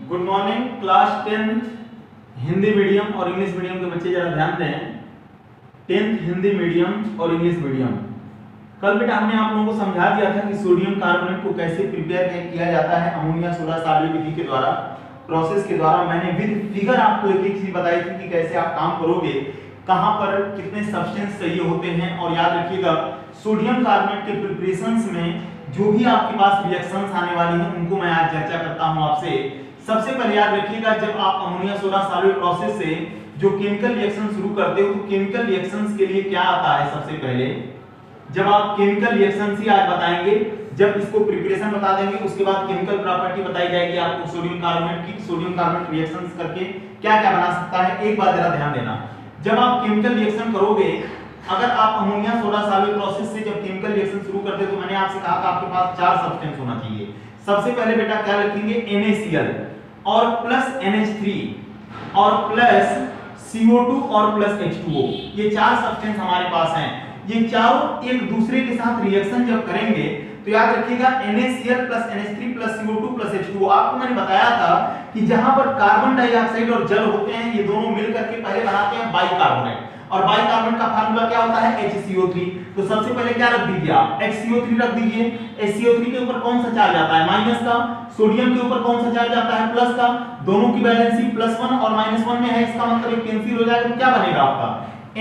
Good morning class 10 Hindi medium और English medium के बच्चे जरा ध्यान दें। 10th हिंदी मीडियम और इंग्लिश मीडियम, कल बेटा हमने आप लोगों को समझा दिया था कि सोडियम कार्बोनेट को कैसे प्रिपेयर किया जाता है अमोनिया सोडा साल्वेट विधि के द्वारा, प्रोसेस के द्वारा। मैंने विद फिगर आपको एक एक चीज बताई थी कि कैसे आप काम करोगे, कहां पर कितने सब्सटेंस चाहिए होते हैं। और याद रखिएगा सोडियम कार्बोनेट के प्रिपरेशंस में जो भी आपके पास रिएक्शंस आने वाली हैं उनको मैं आज चर्चा करता हूं आपसे। सबसे पहले याद रखिएगा जब आप अमोनिया सोडा साल्वेट प्रोसेस से जो केमिकल रिएक्शन शुरू करते हो तो केमिकल रिएक्शंस के लिए क्या आता है। सबसे पहले जब आप केमिकल रिएक्शंस ही आज बताएंगे, जब इसको प्रिपरेशन बता देंगे उसके बाद केमिकल प्रॉपर्टी बताई जाएगी आपको सोडियम कार्बोनेट की। सोडियम कार्बोनेट रिएक्शंस करके क्या क्या बना सकता है, एक बात जरा ध्यान देना। जब आप केमिकल रिएक्शन करोगे, अगर आप अमोनिया सोडा साल्वेट प्रोसेस से जब केमिकल रिएक्शन शुरू करते हो तो मैंने आपसे कहा था आपके पास 4 सब्सटेंस होना चाहिए। सबसे पहले बेटा क्या रखेंगे, NaCl और प्लस NH3 और प्लस CO2 और प्लस H2O। ये 4 सब्सटेंस हमारे पास हैं। ये चारों एक दूसरे के साथ रिएक्शन जब करेंगे तो याद रखिएगा NaCl plus NH3 plus CO2 plus H2O। आपको मैंने बताया था कि जहां पर कार्बन डाइऑक्साइड और जल होते हैं ये दोनों मिलकर के पहले बनाते हैं बाइकार्बोनेट, और बाइकार्बोनेट का फार्मूला क्या होता है, HCO3। तो सबसे पहले क्या रख दीजिए आप, HCO3 रख दीजिए। HCO3 के ऊपर कौन सा चार्ज आता है, माइनस का। सोडियम के ऊपर कौन सा चार्ज आता है, प्लस का। दोनों की वैलेंसी +1 और -1 में है, इसका मतलब एक कैंसिल हो जाएगा। तो क्या बनेगा आपका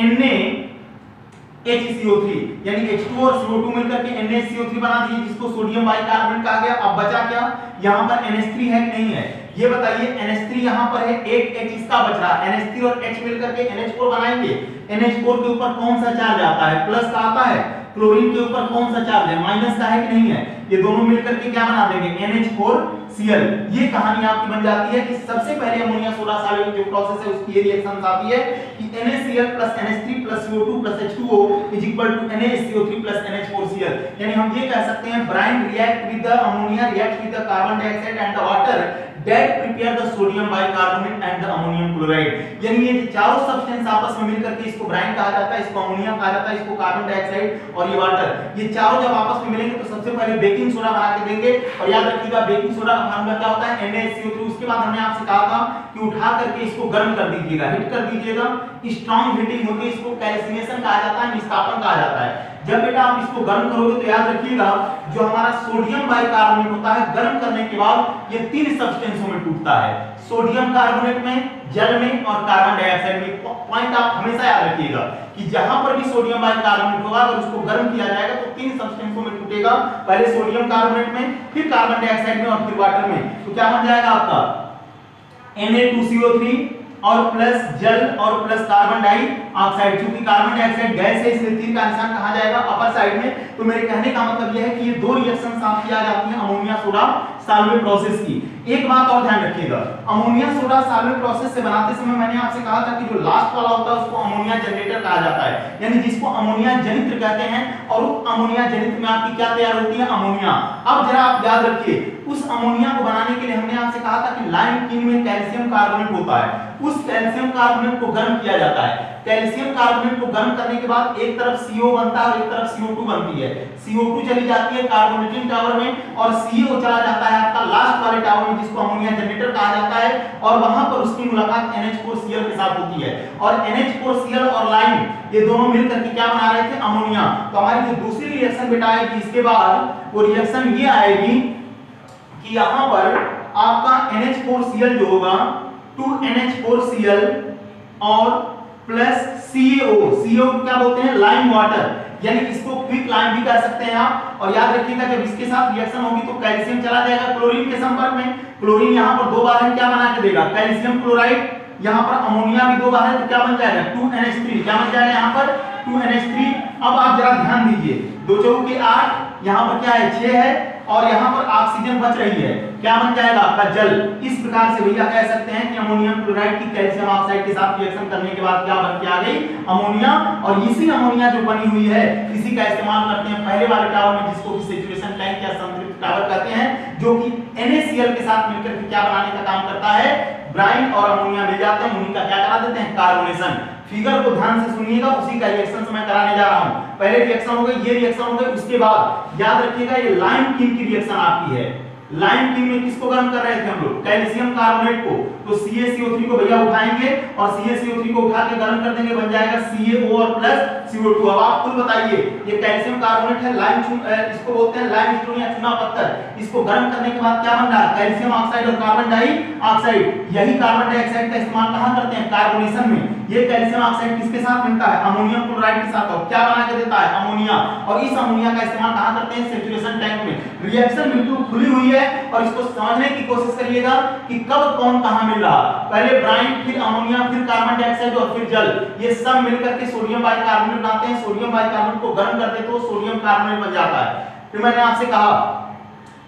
NaHCO3, यानी H2 और CO2 मिलकर के NaCO3 बना दिए, जिसको सोडियम बाइकार्बोनेट कहा गया। अब बचा क्या, यहां पर NH3 है कि नहीं है, ये बताइए। NH3 यहां पर है, एक H इसका बच रहा है। NH3 और H मिलकर के NH4 बनाएंगे। NH4 के ऊपर कौन सा चार्ज आता है, प्लस का आता है। क्लोरीन के ऊपर कौन सा चार्ज है, माइनस का है कि नहीं है। ये दोनों मिलकर के क्या बना देंगे, NH4Cl। ये कहानी आपकी बन जाती है कि सबसे पहले अमोनिया सोडा साल्वेट जो प्रोसेस है उसकी ये रिएक्शन आती है कि NaCl plus NH3 plus CO2 plus H2O is equal to NaCO3 plus NH4Cl। यानी हम ये कह सकते हैं brine react with the ammonia react with the carbon dioxide and the water that prepare the sodium bicarbonate and the ammonium chloride। यानी ये चारों substance आपस में मिलकर के इसको ब्राइन कहा जाता है, इसको अमोनिया कहा जाता है, इसको कार्बन डाइऑक्साइड और ये वाटर, ये चारों जब आपस में मिलेंगे तो सबसे पहले बेकिंग सोडा बना के देंगे। और याद रखिएगा बेकिंग सोडा का फार्मूला क्या होता है, NaCO3। उसके बाद हमने आपसे कहा था कि उठा करके इसको गर्म कर दीजिएगा, हिट कर दीजिएगा। स्ट्रांग हीटिंग होती है, इसको कैल्सिनेशन कहा जाता है, निष्कापन कहा जाता है। जब बेटा आप इसको गर्म करोगे तो याद रखिएगा जो हमारा सोडियम बाइकार्बोनेट होता है, गर्म करने के बाद ये 3 सब्सटेंसों में टूटता है, सोडियम कार्बोनेट में, जल में और कार्बन डाइऑक्साइड में। पॉइंट आप हमेशा याद रखिएगा कि जहां पर भी सोडियम बाइकार्बोनेट होगा अगर उसको गर्म किया जाएगा तो 3 सब्सटेंसों में टूटेगा, पहले सोडियम कार्बोनेट में, फिर कार्बन डाइऑक्साइड में और फिर वाटर में। तो क्या बन जाएगा आपका Na2CO3 और प्लस जल और प्लस कार्बन डाइऑक्साइड। क्योंकि कार्बन डाइऑक्साइड गैस है इसलिए तीर का निशान कहां जाएगा, अपर साइड में। तो मेरे कहने का मतलब यह है कि ये 2 रिएक्शंस आपकी आ जाती हैं अमोनिया सोडा साल्वेट प्रोसेस की। एक बात और ध्यान रखिएगा, अमोनिया सोडा साल्वेट प्रोसेस से बनाते समय मैंने आपसे कहा था कि जो लास्ट वाला होता है उसको अमोनिया जनरेटर कहा जाता है, यानी जिसको अमोनिया जनित्र कहते हैं। और उस अमोनिया जनित्र में आपकी क्या तैयार होती है, अमोनिया। अब जरा आप याद रखिए उस अमोनिया को बनाने के लिए हमने आपसे कहा था कि लाइम किन में कैल्शियम कार्बोनेट होता है, उस कैल्शियम कार्बोनेट को गर्म किया जाता है। कैल्शियम कार्बोनेट को गर्म करने के बाद एक तरफ CO बनता है और एक तरफ CO2 बनती है। CO2 चली जाती है कार्बोनेटिंग टावर में और CO चला जाता है आपका लास्ट वाले टावर में जिसको अमोनिया जनरेटर कहा जाता है। और वहां पर उसकी मुलाकात NH4Cl के साथ होती है। और NH4Cl और लाइम ये दोनों मिलकर के क्या बना रहे थे, अमोनिया। तो हमारी जो दूसरी रिएक्शन बेटा आएगी इसके बाद वो रिएक्शन ये आएगी कि यहां पर आपका NH4Cl जो होगा 2NH4Cl और प्लस CO क्या बोलते हैं, लाइम वाटर, यानी इसको क्विक लाइम भी कह सकते हैं आप। और याद रखिएगा जब इसके साथ रिएक्शन होगी तो कैल्शियम चला जाएगा क्लोरीन के संपर्क में। क्लोरीन यहां पर 2 बार है, क्या बना के देगा, कैल्शियम क्लोराइड। यहां पर अमोनिया भी 2 बार है तो क्या बन जाएगा, 2NH3। क्या बन जाएगा यहां पर 2NH3। अब आप जरा ध्यान दीजिए, 2 चौके 8, यहां पर क्या है 6 है और यहां पर ऑक्सीजन बच रही है, क्या बन जाएगा आपका जल। इस प्रकार से भैया कह सकते हैं कि अमोनियम क्लोराइड की कैल्शियम ऑक्साइड के साथ रिएक्शन करने के बाद क्या बन के आ गई, अमोनिया। और इसी अमोनिया जो बनी हुई है इसी का इस्तेमाल करते हैं पहले वाले टावर में जिसको कि सैचुरेशन टैंक या संतृप्त टावर कहते हैं, जो कि NaCl के साथ मिलकर के क्या बनाने का काम करता है, ब्राइन और अमोनिया मिल जाते हैं, उन्हीं का क्या करा देते हैं, कार्बोनेशन। फिगर को ध्यान से सुनिएगा, उसी का रिएक्शन मैं कराने जा रहा हूं। पहले रिएक्शन हो गई, ये रिएक्शन हो गई, उसके बाद याद रखिएगा ये लाइम किन की रिएक्शन आपकी है, लाइम की में किसको गर्म कर रहे थे हम लोग, कैल्शियम कार्बोनेट को, तो CaCO3 को भैया उठाएंगे और CaCO3 को उठा के गर्म कर देंगे, बन जाएगा CaO और प्लस CO2। अब आप खुद बताइए, ये कैल्शियम कार्बोनेट है, लाइम इसको बोलते हैं लाइमस्टोन या चूना पत्थर। इसको गर्म करने के बाद क्या बन रहा है, कैल्शियम ऑक्साइड और कार्बन डाइऑक्साइड। यही कार्बन डाइऑक्साइड का इस्तेमाल कहां करते हैं, कार्बोनेशन में। ये कैल्शियम ऑक्साइड किसके साथ मिलता है, अमोनियम क्लोराइड के साथ, और क्या बना के देता है, अमोनिया। और इस अमोनिया का इस्तेमाल कहां करते हैं, सैचुरेशन टैंक में। रिएक्शन बिल्कुल खुली हुई है और इसको समझने की कोशिश करिएगा कि कब कौन कहां मिल रहा। पहले ब्राइन, फिर अमोनिया, फिर कार्बन डाइऑक्साइड और फिर जल, ये सब मिलकर के सोडियम बाइकार्बोनेट बनाते हैं। सोडियम बाइकार्बोनेट को गर्म करते तो सोडियम कार्बोनेट बन जाता है। फिर मैंने आपसे कहा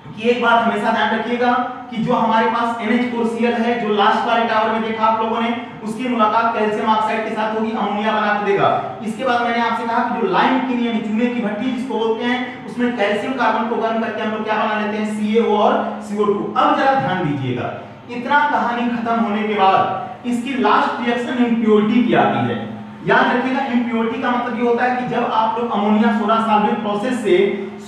कि एक बात हमेशा ध्यान रखिएगा कि जो हमारे पास NH4Cl है, जो लास्ट वाले टावर में देखा आप लोगों ने, उसकी मुलाकात कैल्शियम ऑक्साइड के साथ होगी, अमोनिया बना के देगा। इसके बाद मैंने आपसे कहा कि जो लाइम की यानी चूने की भट्टी जिसको बोलते हैं, उसमें कैल्शियम कार्बन को गर्म करके हम लोग क्या बना लेते हैं, CaO और CO2। अब जरा ध्यान दीजिएगा, इतना कहानी खत्म होने के बाद इसकी लास्ट रिएक्शन इम्प्योरिटी की आती है। याद रखिएगा, इम्प्योरिटी का मतलब ये होता है कि जब आप लोग अमोनिया सोडा सॉल्वेंट प्रोसेस से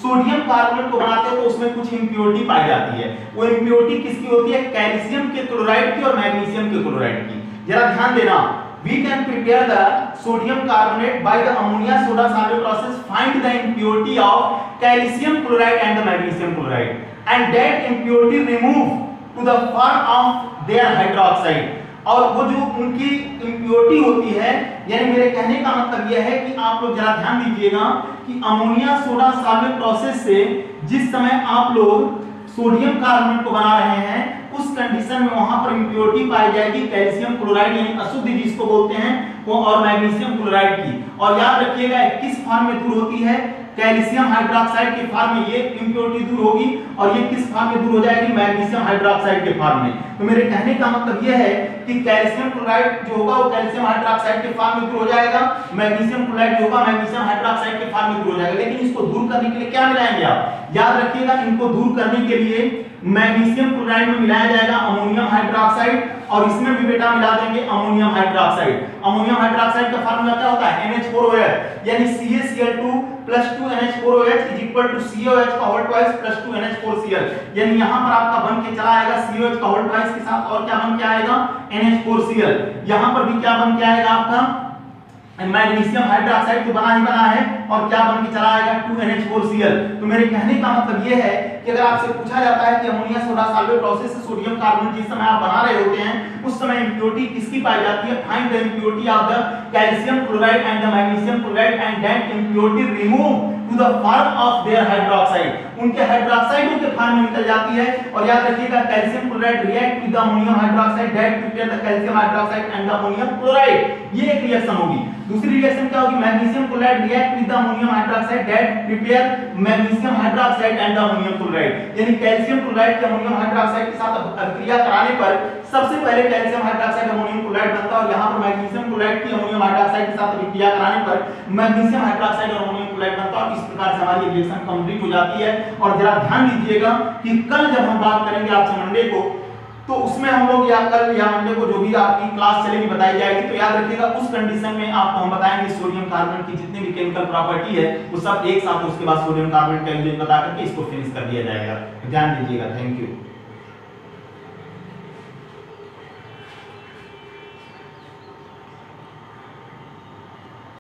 सोडियम कार्बोनेट को बनाते हो तो उसमें कुछ इम्प्योरिटी पाई जाती है। वो इम्प्योरिटी किसकी होती है, कैल्शियम के क्लोराइड की और मैग्नीशियम के क्लोराइड की। जरा ध्यान देना, we can prepare the sodium carbonate by the ammonia soda solvent process, find the impurity of calcium chloride and the magnesium chloride, and that impurity remove to the form of their hydroxide। और वो जो उनकी impurity होती है, यानी मेरे कहने का मतलब यह है कि आप लोग जरा ध्यान दीजिएगा कि अमोनिया सोडा सॉल्वेंट प्रोसेस से जिस समय आप लोग सोडियम कार्बोनेट को बना रहे हैं, उस कंडीशन में वहां पर इम्प्योरिटी पाई जाएगी कैल्शियम क्लोराइड यानी अशुद्धि जिसको बोलते हैं वो, और मैग्नीशियम क्लोराइड की। और याद रखिएगा किस फॉर्म में दूर होती है, कैल्शियम हाइड्रोक्साइड के फॉर्म में ये इम्प्योरिटी दूर होगी, और ये किस फॉर्म में दूर हो जाएगी, मैग्नीशियम हाइड्रोक्साइड के फॉर्म में। तो मेरे कहने का मतलब ये है कि कैल्शियम क्लोराइड जो होगा वो कैल्शियम हाइड्रोक्साइड के फॉर्म में दूर हो जाएगा, मैग्नीशियम क्लोराइड जो होगा मैग्नीशियम हाइड्रोक्साइड के फॉर्म में दूर हो जाएगा। लेकिन इसको दूर करने के लिए क्या मिलाएंगे आप, याद रखिएगा इनको दूर करने के लिए मैग्नीशियम क्लोराइड में मिलाया जाएगा अमोनियम हाइड्रोक्साइड, और इसमें भी बेटा मिला देंगे अमोनियम हाइड्रोक्साइड। अमोनियम हाइड्रोक्साइड का फार्मूला क्या होता है, NH4OH, यानी CaCl2 + 2NH4OH = COH का होल ट्वाइस + 2NH4Cl। यानी यहां पर आपका बन के चला आएगा COH का होल ट्वाइस के साथ, और क्या बन के आएगा, NH4Cl। यहां पर भी क्या बन के आएगा आपका मैग्नीशियम हाइड्रोक्साइड तो बना ही बना है, और क्या बन के चला आएगा, 2NH4Cl। तो मेरे कहने का मतलब यह है कि अगर आपसे पूछा जाता है कि अमोनिया सोडा सॉल्वेंट प्रोसेस से सोडियम कार्बोनेट जिस समय आप बना रहे होते हैं, उस समय इम्प्योरिटी किसकी पाई जाती है, find the impurity of the calcium chloride and the magnesium chloride and that impurity remove to the form of their hydroxide, उनके हाइड्रोक्साइडों के फॉर्म में निकल जाती है। और याद रखिएगा calcium chloride react with the ammonium hydroxide that prepare the calcium hydroxide and the ammonium chloride, ये एक रिएक्शन होगी। दूसरी रिएक्शन क्या होगी, magnesium chloride react with the ammonium hydroxide that prepare magnesium hydroxide and the ammonium chloride, यानी calcium chloride के ammonium hydroxide के साथ अभिक्रिया कराने पर सबसे पहले कैल्शियम हाइड्रोक्साइड अमोनियम क्लोराइड बनता है, और यहां पर मैग्नीशियम क्लोराइड की अमोनियम हाइड्रोक्साइड के साथ अभिक्रिया कराने पर मैग्नीशियम हाइड्रोक्साइड और अमोनियम क्लोराइड बनता है, और इस प्रकार से हमारी रिएक्शन कंप्लीट हो जाती है। और जरा ध्यान दीजिएगा कि कल जब हम बात करेंगे आपसे मंडे को, तो उसमें हम लोग या कल या मंडे को जो भी आपकी क्लास चलेगी बताई जाएगी, तो याद रखिएगा उस कंडीशन में आपको हम बताएंगे सोडियम कार्बोनेट की जितनी भी केमिकल प्रॉपर्टी है वो सब एक साथ, उसके बाद सोडियम कार्बोनेट का यूजेज बता करके इसको फिनिश कर दिया जाएगा। ध्यान दीजिएगा, थैंक यू।